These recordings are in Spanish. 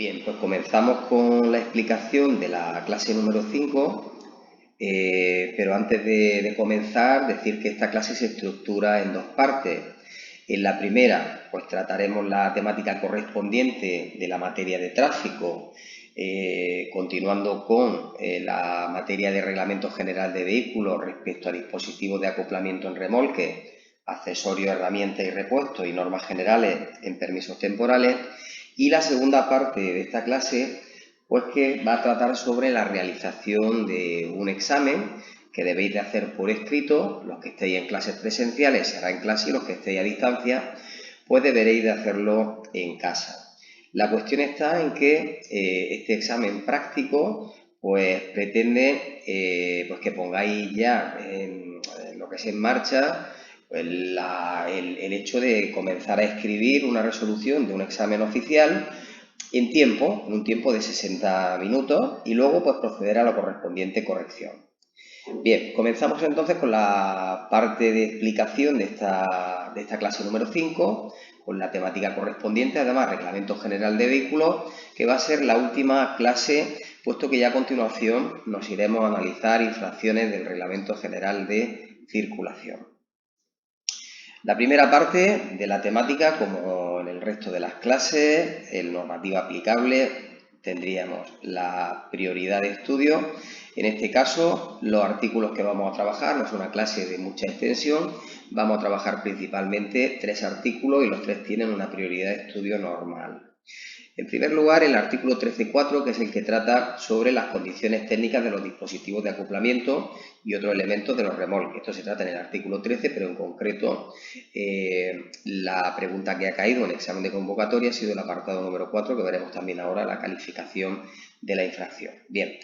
Bien, pues comenzamos con la explicación de la clase número 5, pero antes de comenzar, decir que esta clase se estructura en dos partes. En la primera, pues trataremos la temática correspondiente de la materia de tráfico, continuando con la materia de reglamento general de vehículos respecto a dispositivos de acoplamiento en remolque, accesorios, herramientas y repuestos y normas generales en permisos temporales. Y la segunda parte de esta clase, pues que va a tratar sobre la realización de un examen que debéis de hacer por escrito. Los que estéis en clases presenciales se hará en clase y los que estéis a distancia, pues deberéis de hacerlo en casa. La cuestión está en que este examen práctico pues pretende pues que pongáis ya en lo que es en marcha el hecho de comenzar a escribir una resolución de un examen oficial en un tiempo de 60 minutos y luego pues proceder a la correspondiente corrección. Bien, comenzamos entonces con la parte de explicación de esta clase número 5, con la temática correspondiente, además Reglamento General de Vehículos, que va a ser la última clase, puesto que ya a continuación nos iremos a analizar infracciones del Reglamento General de Circulación. La primera parte de la temática, como en el resto de las clases, el normativa aplicable, tendríamos la prioridad de estudio. En este caso, los artículos que vamos a trabajar, no es una clase de mucha extensión, vamos a trabajar principalmente 3 artículos y los 3 tienen una prioridad de estudio normal. En primer lugar, el artículo 13.4, que es el que trata sobre las condiciones técnicas de los dispositivos de acoplamiento y otros elementos de los remolques. Esto se trata en el artículo 13, pero en concreto la pregunta que ha caído en el examen de convocatoria ha sido el apartado número 4, que veremos también ahora la calificación de la infracción. Bien.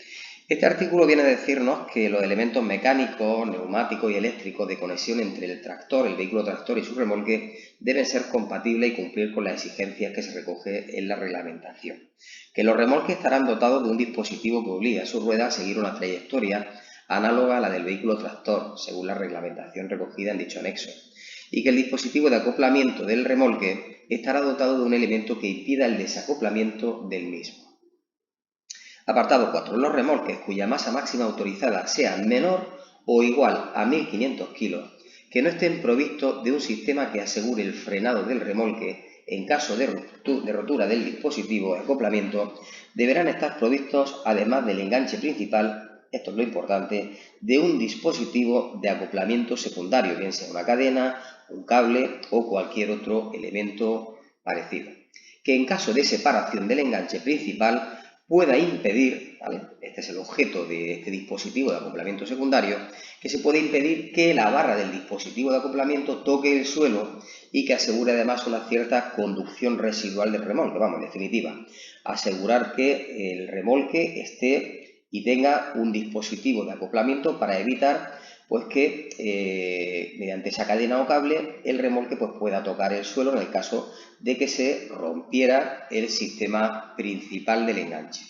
Este artículo viene a decirnos que los elementos mecánicos, neumáticos y eléctricos de conexión entre el tractor, el vehículo tractor y su remolque deben ser compatibles y cumplir con las exigencias que se recoge en la reglamentación. Que los remolques estarán dotados de un dispositivo que obliga a sus ruedas a seguir una trayectoria análoga a la del vehículo tractor, según la reglamentación recogida en dicho anexo. Y que el dispositivo de acoplamiento del remolque estará dotado de un elemento que impida el desacoplamiento del mismo. Apartado 4. Los remolques cuya masa máxima autorizada sea menor o igual a 1.500 kilos, que no estén provistos de un sistema que asegure el frenado del remolque en caso de rotura del dispositivo de acoplamiento, deberán estar provistos, además del enganche principal, esto es lo importante, de un dispositivo de acoplamiento secundario, bien sea una cadena, un cable o cualquier otro elemento parecido. Que en caso de separación del enganche principal pueda impedir, ¿vale? Este es el objeto de este dispositivo de acoplamiento secundario, que se puede impedir que la barra del dispositivo de acoplamiento toque el suelo y que asegure además una cierta conducción residual del remolque. Vamos, en definitiva, asegurar que el remolque esté y tenga un dispositivo de acoplamiento para evitar pues que mediante esa cadena o cable el remolque pues, pueda tocar el suelo en el caso de que se rompiera el sistema principal del enganche.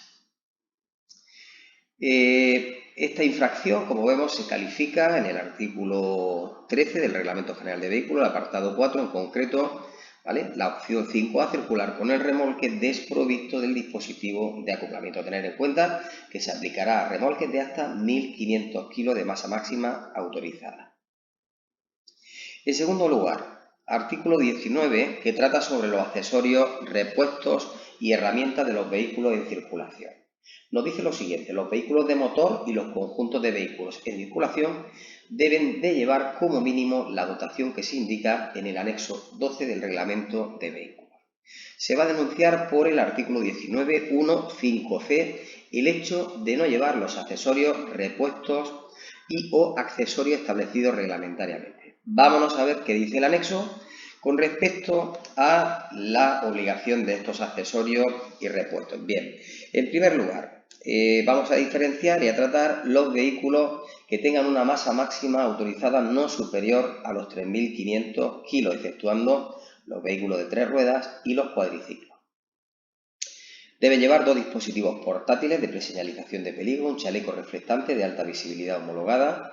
Esta infracción, como vemos, se califica en el artículo 13 del Reglamento General de Vehículos, el apartado 4 en concreto, ¿vale? La opción 5A, circular con el remolque desprovisto del dispositivo de acoplamiento. Tener en cuenta que se aplicará a remolques de hasta 1.500 kilos de masa máxima autorizada. En segundo lugar, artículo 19, que trata sobre los accesorios, repuestos y herramientas de los vehículos en circulación. Nos dice lo siguiente: los vehículos de motor y los conjuntos de vehículos en circulación deben de llevar como mínimo la dotación que se indica en el anexo 12 del reglamento de vehículos. Se va a denunciar por el artículo 19.1.5c el hecho de no llevar los accesorios, repuestos y o accesorios establecidos reglamentariamente. Vámonos a ver qué dice el anexo con respecto a la obligación de estos accesorios y repuestos. Bien, en primer lugar, vamos a diferenciar y a tratar los vehículos que tengan una masa máxima autorizada no superior a los 3.500 kilos, exceptuando los vehículos de 3 ruedas y los cuadriciclos. Deben llevar 2 dispositivos portátiles de preseñalización de peligro, un chaleco reflectante de alta visibilidad homologada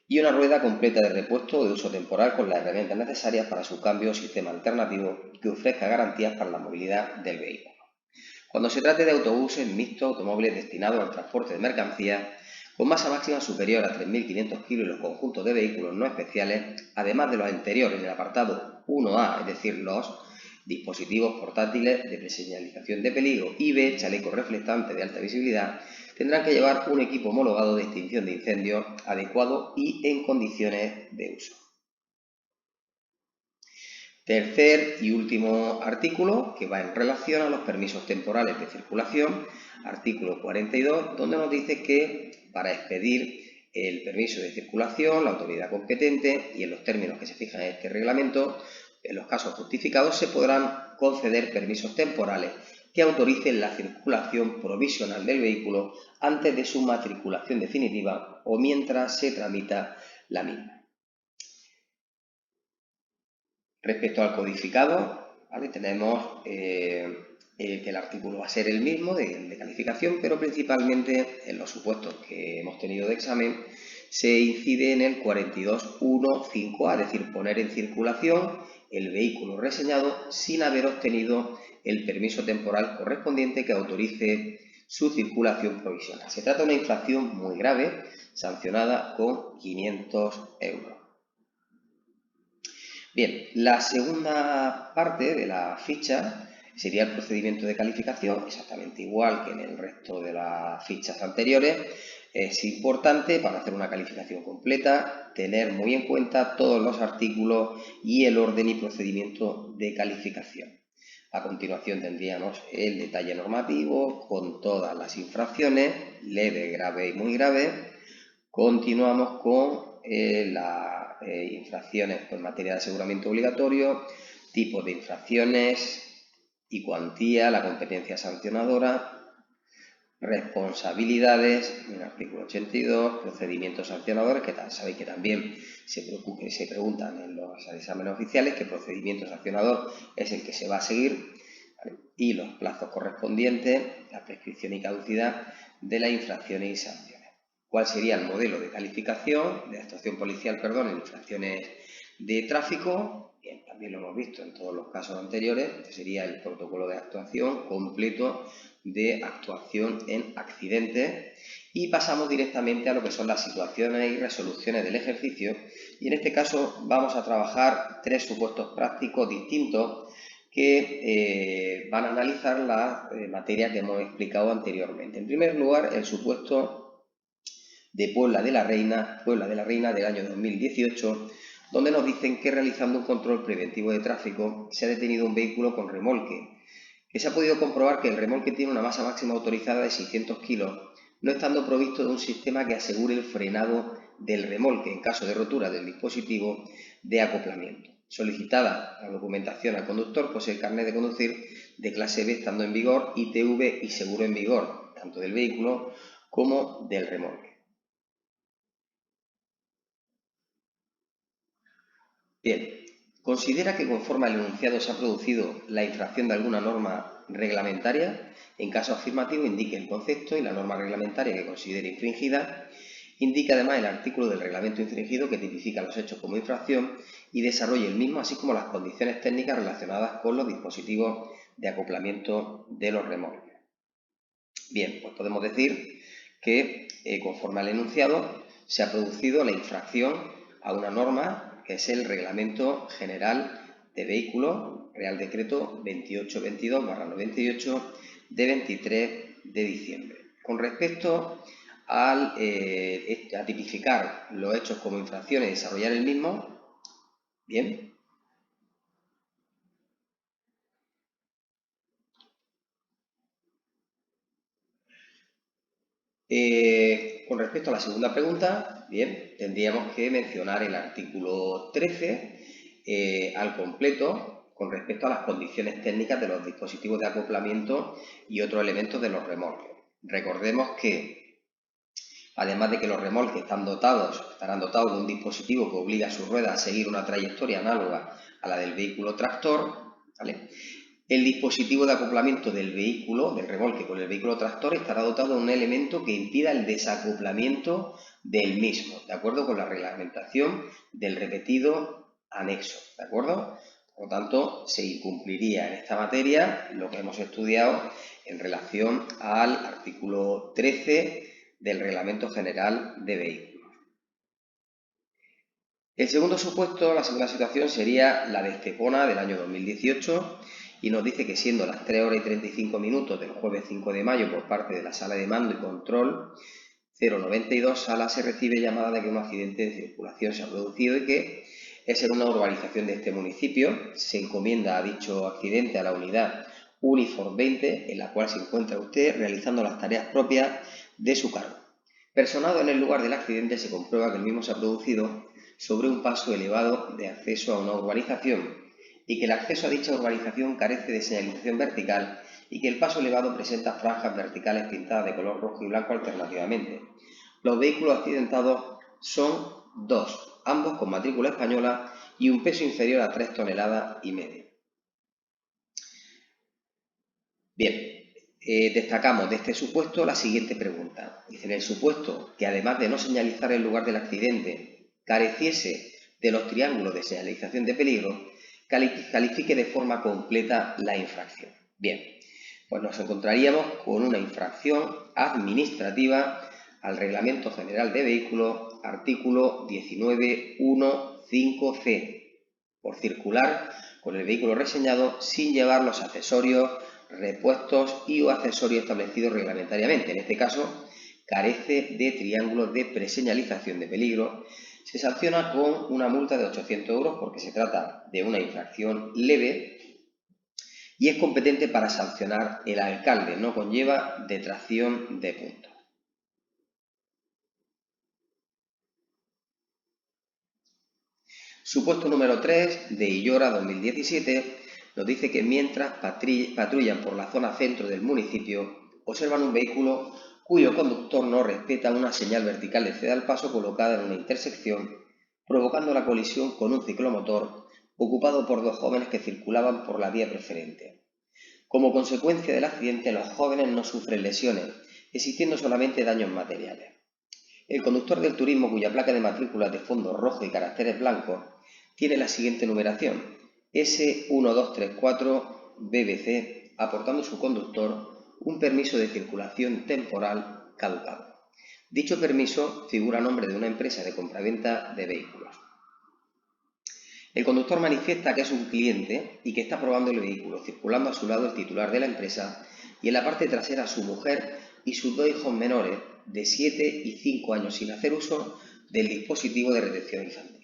y una rueda completa de repuesto o de uso temporal con las herramientas necesarias para su cambio o sistema alternativo que ofrezca garantías para la movilidad del vehículo. cuando se trate de autobuses mixtos, automóviles destinados al transporte de mercancías con masa máxima superior a 3.500 kg y los conjuntos de vehículos no especiales, además de los anteriores en el apartado 1A, es decir, los dispositivos portátiles de preseñalización de peligro y B, chalecos reflectantes de alta visibilidad, tendrán que llevar un equipo homologado de extinción de incendios adecuado y en condiciones de uso. Tercer y último artículo, que va en relación a los permisos temporales de circulación, artículo 42, donde nos dice que para expedir el permiso de circulación, la autoridad competente y en los términos que se fijan en este reglamento, en los casos justificados se podrán conceder permisos temporales que autoricen la circulación provisional del vehículo antes de su matriculación definitiva o mientras se tramita la misma. Respecto al codificado, ¿vale? Tenemos que el artículo va a ser el mismo de calificación, pero principalmente en los supuestos que hemos tenido de examen se incide en el 42.1.5a, es decir, poner en circulación el vehículo reseñado sin haber obtenido el permiso temporal correspondiente que autorice su circulación provisional. Se trata de una infracción muy grave, sancionada con 500 euros. Bien, la segunda parte de la ficha sería el procedimiento de calificación, exactamente igual que en el resto de las fichas anteriores. Es importante, para hacer una calificación completa, tener muy en cuenta todos los artículos y el orden y procedimiento de calificación. A continuación tendríamos el detalle normativo con todas las infracciones, leve, grave y muy grave. Continuamos con las infracciones en materia de aseguramiento obligatorio, tipos de infracciones y cuantía, la competencia sancionadora, responsabilidades, en el artículo 82, procedimientos sancionadores, que sabéis que también se preguntan en los exámenes oficiales qué procedimiento sancionador es el que se va a seguir, ¿vale? Y los plazos correspondientes, la prescripción y caducidad de las infracciones y sanciones. ¿Cuál sería el modelo de calificación, de actuación policial, en infracciones de tráfico? Bien, también lo hemos visto en todos los casos anteriores, que sería el protocolo de actuación completo de actuación en accidentes. Y pasamos directamente a lo que son las situaciones y resoluciones del ejercicio. Y en este caso vamos a trabajar tres supuestos prácticos distintos que van a analizar las materias que hemos explicado anteriormente. En primer lugar, el supuesto de Puebla de la Reina del año 2018, donde nos dicen que realizando un control preventivo de tráfico se ha detenido un vehículo con remolque, que se ha podido comprobar que el remolque tiene una masa máxima autorizada de 600 kilos, no estando provisto de un sistema que asegure el frenado del remolque en caso de rotura del dispositivo de acoplamiento. Solicitada la documentación al conductor, posee el carnet de conducir de clase B estando en vigor, ITV y seguro en vigor, tanto del vehículo como del remolque. Bien, considera que conforme al enunciado se ha producido la infracción de alguna norma reglamentaria. En caso afirmativo, indique el concepto y la norma reglamentaria que considere infringida. Indica además el artículo del reglamento infringido que tipifica los hechos como infracción y desarrolle el mismo, así como las condiciones técnicas relacionadas con los dispositivos de acoplamiento de los remolques. Bien, pues podemos decir que conforme al enunciado se ha producido la infracción a una norma que es el Reglamento General de Vehículos, Real Decreto 2822/98 de 23 de diciembre. Con respecto a tipificar los hechos como infracciones y desarrollar el mismo, bien. Con respecto a la segunda pregunta, bien, tendríamos que mencionar el artículo 13 al completo con respecto a las condiciones técnicas de los dispositivos de acoplamiento y otros elementos de los remolques. Recordemos que, además de que los remolques estarán dotados de un dispositivo que obliga a sus ruedas a seguir una trayectoria análoga a la del vehículo tractor, ¿vale? El dispositivo de acoplamiento del vehículo, del remolque con el vehículo tractor, estará dotado de un elemento que impida el desacoplamiento del mismo, de acuerdo con la reglamentación del repetido anexo, ¿de acuerdo? Por lo tanto, se incumpliría en esta materia lo que hemos estudiado en relación al artículo 13 del Reglamento General de Vehículos. El segundo supuesto, la segunda situación, sería la de Estepona del año 2018 y nos dice que siendo las 3 horas y 35 minutos del jueves 5 de mayo por parte de la Sala de Mando y Control 092 Sala se recibe llamada de que un accidente de circulación se ha producido y que es en una urbanización de este municipio. Se encomienda a dicho accidente a la unidad Uniform 20, en la cual se encuentra usted realizando las tareas propias de su cargo. Personado en el lugar del accidente, se comprueba que el mismo se ha producido sobre un paso elevado de acceso a una urbanización y que el acceso a dicha urbanización carece de señalización vertical y que el paso elevado presenta franjas verticales pintadas de color rojo y blanco alternativamente. Los vehículos accidentados son dos, ambos con matrícula española y un peso inferior a 3,5 toneladas. Bien, destacamos de este supuesto la siguiente pregunta. Dice, en el supuesto que además de no señalizar el lugar del accidente, careciese de los triángulos de señalización de peligro, califique de forma completa la infracción. Bien, pues nos encontraríamos con una infracción administrativa al Reglamento General de Vehículos, artículo 19.1.5c, por circular con el vehículo reseñado sin llevar los accesorios, repuestos y o accesorios establecidos reglamentariamente. En este caso, carece de triángulos de preseñalización de peligro. Se sanciona con una multa de 800 euros porque se trata de una infracción leve y es competente para sancionar el alcalde, no conlleva detracción de puntos. Supuesto número 3 de Illora 2017 nos dice que mientras patrullan por la zona centro del municipio, observan un vehículo cuyo conductor no respeta una señal vertical de ceda al paso colocada en una intersección, provocando la colisión con un ciclomotor ocupado por dos jóvenes que circulaban por la vía preferente. Como consecuencia del accidente, los jóvenes no sufren lesiones, existiendo solamente daños materiales. El conductor del turismo, cuya placa de matrícula de fondo rojo y caracteres blancos, tiene la siguiente numeración, S1234BBC, aportando su conductor un permiso de circulación temporal caducado. Dicho permiso figura a nombre de una empresa de compraventa de vehículos. El conductor manifiesta que es un cliente y que está probando el vehículo, circulando a su lado el titular de la empresa y en la parte trasera su mujer y sus dos hijos menores de 7 y 5 años sin hacer uso del dispositivo de retención infantil.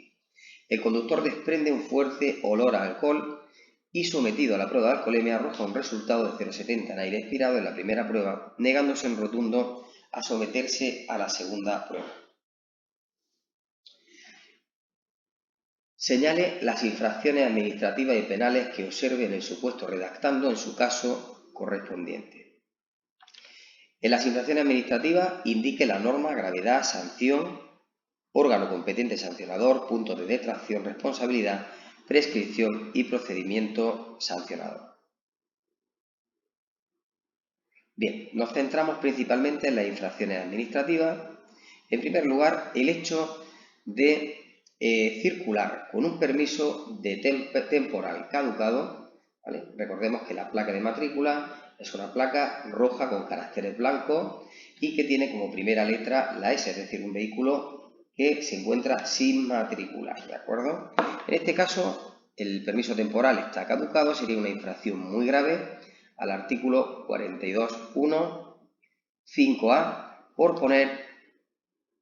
El conductor desprende un fuerte olor a alcohol y sometido a la prueba de alcoholemia arroja un resultado de 0,70 en aire expirado en la primera prueba, negándose en rotundo a someterse a la segunda prueba. Señale las infracciones administrativas y penales que observe en el supuesto redactando en su caso correspondiente. En las infracciones administrativas indique la norma, gravedad, sanción, órgano competente sancionador, puntos de detracción, responsabilidad, prescripción y procedimiento sancionador. Bien, nos centramos principalmente en las infracciones administrativas. En primer lugar, el hecho de circular con un permiso de temporal caducado, ¿vale? Recordemos que la placa de matrícula es una placa roja con caracteres blancos y que tiene como primera letra la S, es decir, un vehículo que se encuentra sin matricular, ¿de acuerdo? En este caso, el permiso temporal está caducado, sería una infracción muy grave al artículo 42.1.5a por poner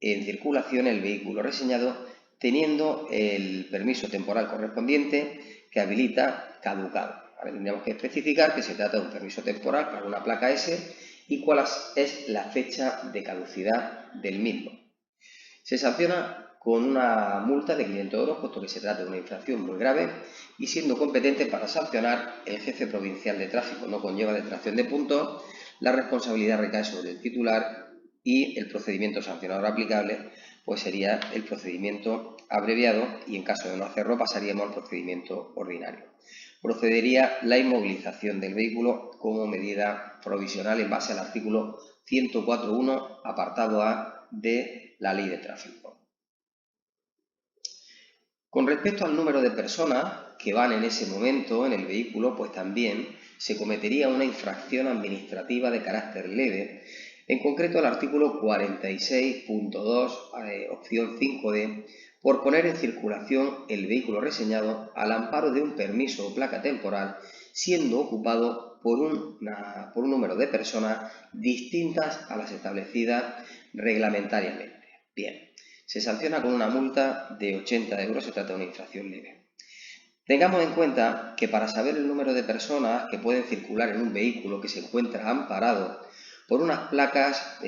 en circulación el vehículo reseñado teniendo el permiso temporal correspondiente que habilita caducado. Ahora tendríamos que especificar que se trata de un permiso temporal para una placa S y cuál es la fecha de caducidad del mismo. Se sanciona con una multa de 500 euros, puesto que se trata de una infracción muy grave y siendo competente para sancionar el jefe provincial de tráfico no conlleva detracción de puntos, la responsabilidad recae sobre el titular y el procedimiento sancionador aplicable pues sería el procedimiento abreviado y en caso de no hacerlo pasaríamos al procedimiento ordinario. Procedería la inmovilización del vehículo como medida provisional en base al artículo 104.1 apartado A de la Ley de Tráfico. Con respecto al número de personas que van en ese momento en el vehículo, pues también se cometería una infracción administrativa de carácter leve. En concreto, el artículo 46.2, opción 5D, por poner en circulación el vehículo reseñado al amparo de un permiso o placa temporal, siendo ocupado por un número de personas distintas a las establecidas reglamentariamente. Bien, se sanciona con una multa de 80 euros, se trata de una infracción leve. Tengamos en cuenta que para saber el número de personas que pueden circular en un vehículo que se encuentra amparado por unas placas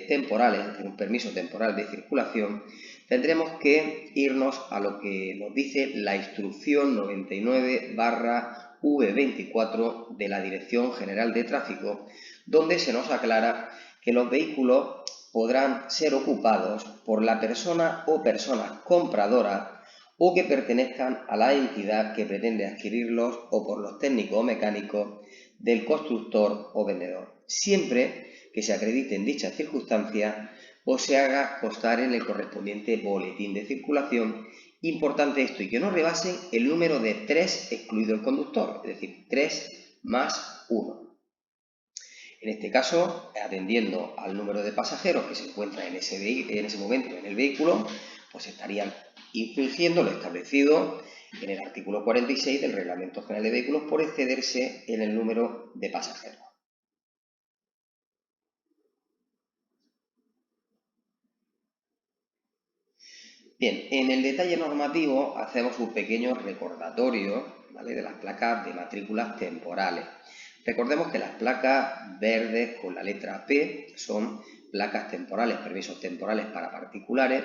temporales, un permiso temporal de circulación, tendremos que irnos a lo que nos dice la instrucción 99/V24 de la Dirección General de Tráfico, donde se nos aclara que los vehículos podrán ser ocupados por la persona o personas compradoras o que pertenezcan a la entidad que pretende adquirirlos o por los técnicos o mecánicos del constructor o vendedor, siempre que se acrediten dichas circunstancias o se haga constar en el correspondiente boletín de circulación. Importante esto, y que no rebasen el número de 3 excluido el conductor, es decir, 3 más 1. En este caso, atendiendo al número de pasajeros que se encuentran en ese momento en el vehículo, pues estarían infringiendo lo establecido en el artículo 46 del Reglamento General de Vehículos por excederse en el número de pasajeros. Bien, en el detalle normativo hacemos un pequeño recordatorio, ¿vale?, de las placas de matrículas temporales. Recordemos que las placas verdes con la letra P son placas temporales, permisos temporales para particulares.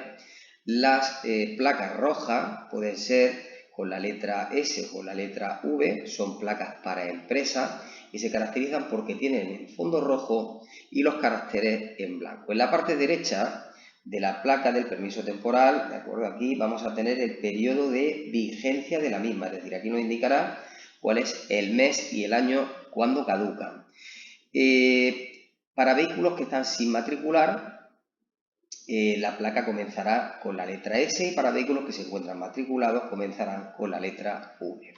Las placas rojas pueden ser con la letra S o la letra V, son placas para empresas y se caracterizan porque tienen el fondo rojo y los caracteres en blanco. En la parte derecha de la placa del permiso temporal, de acuerdo, aquí vamos a tener el periodo de vigencia de la misma, es decir, aquí nos indicará cuál es el mes y el año cuando caducan. Para vehículos que están sin matricular, la placa comenzará con la letra S y para vehículos que se encuentran matriculados comenzarán con la letra V.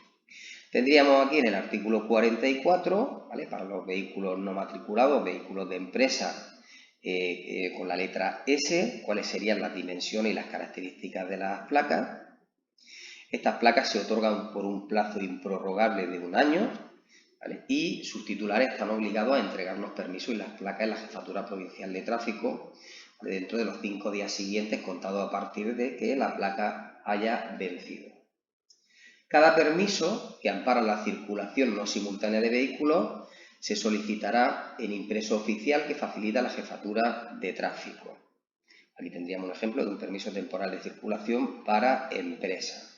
Tendríamos aquí en el artículo 44, ¿vale?, para los vehículos no matriculados, vehículos de empresa, con la letra S, cuáles serían las dimensiones y las características de las placas. Estas placas se otorgan por un plazo improrrogable de 1 año, ¿vale?, y sus titulares están obligados a entregar los permisos y las placas en la Jefatura Provincial de Tráfico dentro de los 5 días siguientes, contados a partir de que la placa haya vencido. Cada permiso que ampara la circulación no simultánea de vehículos se solicitará en impreso oficial que facilita la Jefatura de Tráfico. Aquí tendríamos un ejemplo de un permiso temporal de circulación para empresa.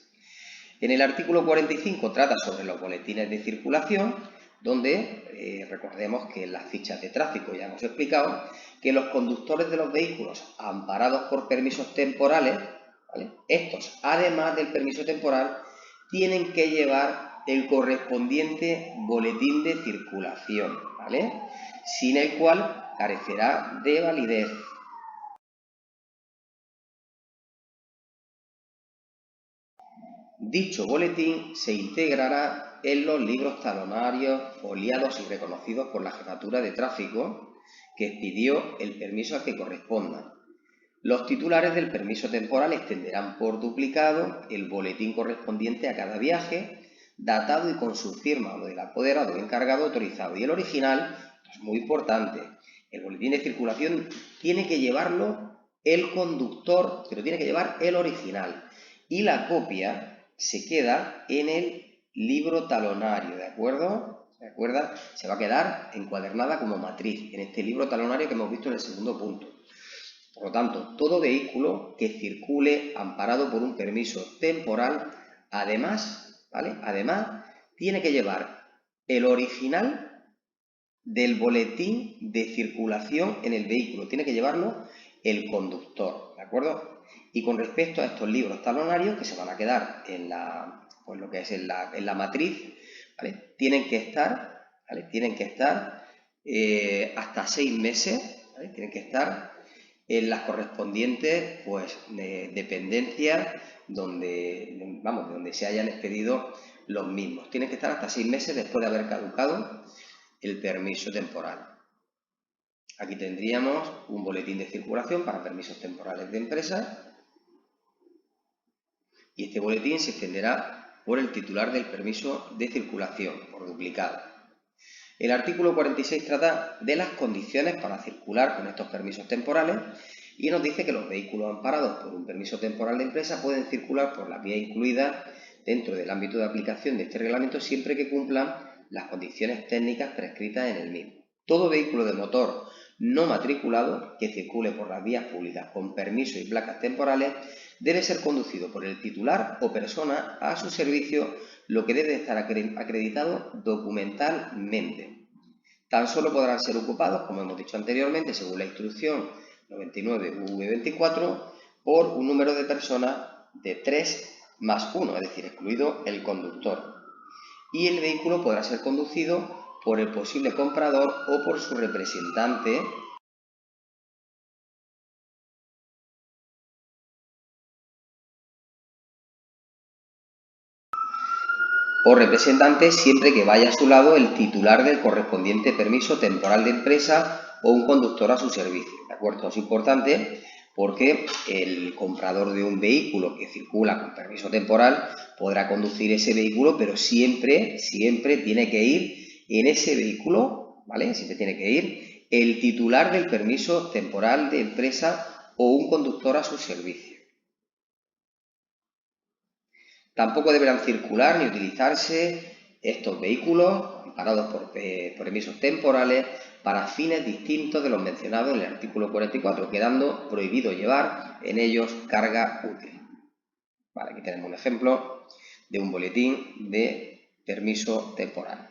En el artículo 45 trata sobre los boletines de circulación, donde recordemos que en las fichas de tráfico ya hemos explicado que los conductores de los vehículos amparados por permisos temporales, ¿vale?, estos, además del permiso temporal, tienen que llevar el correspondiente boletín de circulación, ¿vale?, sin el cual carecerá de validez. Dicho boletín se integrará en los libros talonarios foliados y reconocidos por la Jefatura de Tráfico que expidió el permiso al que corresponda. Los titulares del permiso temporal extenderán por duplicado el boletín correspondiente a cada viaje, datado y con su firma o del apoderado o encargado autorizado. Y el original, esto es muy importante, el boletín de circulación tiene que llevarlo el conductor, pero tiene que llevar el original. Y la copia se queda en el libro talonario, ¿de acuerdo? ¿Se acuerda? Se va a quedar encuadernada como matriz en este libro talonario que hemos visto en el segundo punto. Por lo tanto, todo vehículo que circule amparado por un permiso temporal, además, ¿vale?, además, tiene que llevar el original del boletín de circulación en el vehículo. Tiene que llevarlo el conductor, ¿de acuerdo? Y con respecto a estos libros talonarios que se van a quedar en la, pues lo que es en la matriz, ¿vale?, tienen que estar, ¿vale?, tienen que estar hasta 6 meses, ¿vale?, tienen que estar en las correspondientes, pues, dependencias donde se hayan expedido los mismos. Tienen que estar hasta 6 meses después de haber caducado el permiso temporal. Aquí tendríamos un boletín de circulación para permisos temporales de empresa y este boletín se extenderá por el titular del permiso de circulación, por duplicado. El artículo 46 trata de las condiciones para circular con estos permisos temporales y nos dice que los vehículos amparados por un permiso temporal de empresa pueden circular por las vías incluidas dentro del ámbito de aplicación de este reglamento siempre que cumplan las condiciones técnicas prescritas en el mismo. Todo vehículo de motor no matriculado que circule por las vías públicas con permiso y placas temporales debe ser conducido por el titular o persona a su servicio, lo que debe estar acreditado documentalmente. Tan solo podrán ser ocupados, como hemos dicho anteriormente, según la instrucción 99-V24, por un número de personas de 3 más 1, es decir, excluido el conductor. Y el vehículo podrá ser conducido por el posible comprador o por su representante siempre que vaya a su lado el titular del correspondiente permiso temporal de empresa o un conductor a su servicio. ¿De acuerdo? Es importante porque el comprador de un vehículo que circula con permiso temporal podrá conducir ese vehículo, pero siempre tiene que ir en ese vehículo, ¿vale? Siempre tiene que ir el titular del permiso temporal de empresa o un conductor a su servicio. Tampoco deberán circular ni utilizarse estos vehículos amparados por permisos temporales para fines distintos de los mencionados en el artículo 44, quedando prohibido llevar en ellos carga útil. Vale, aquí tenemos un ejemplo de un boletín de permiso temporal.